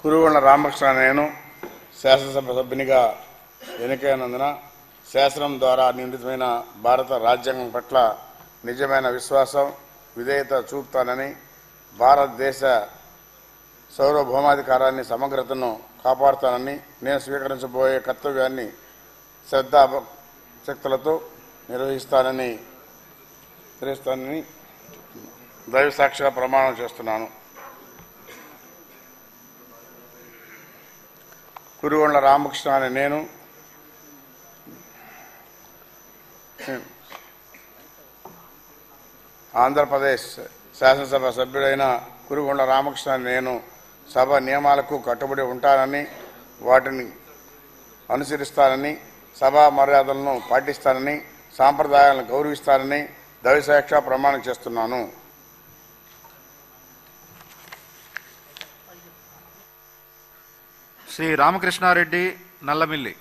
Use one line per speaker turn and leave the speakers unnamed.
కురుగొండ రామకృష్ణ నేను శాసనసభ సభ్యునిగా ఎన్నికైనందున శాసనం ద్వారా నిర్మితమైన భారత రాజ్యాంగం పట్ల నిజమైన విశ్వాసం విధేయత చూపుతానని భారతదేశ సార్వభౌమాధికారాన్ని సమగ్రతను కాపాడుతానని నేను స్వీకరించబోయే కర్తవ్యాన్ని శ్రద్ధాశక్తులతో నిర్వహిస్తానని దైవ సాక్షిగా ప్రమాణం చేస్తున్నాను. కురుగొండ రామకృష్ణ అనే నేను ఆంధ్రప్రదేశ్ శాసనసభ సభ్యుడైన కురుగొండ రామకృష్ణ అనే నేను సభ నియమాలకు కట్టుబడి ఉంటానని వాటిని అనుసరిస్తానని సభా మర్యాదలను పాటిస్తానని సాంప్రదాయాలను గౌరవిస్తానని దైవసాక్షిగా ప్రమాణం చేస్తున్నాను.
శ్రీ రామకృష్ణారెడ్డి నల్లమిల్లి.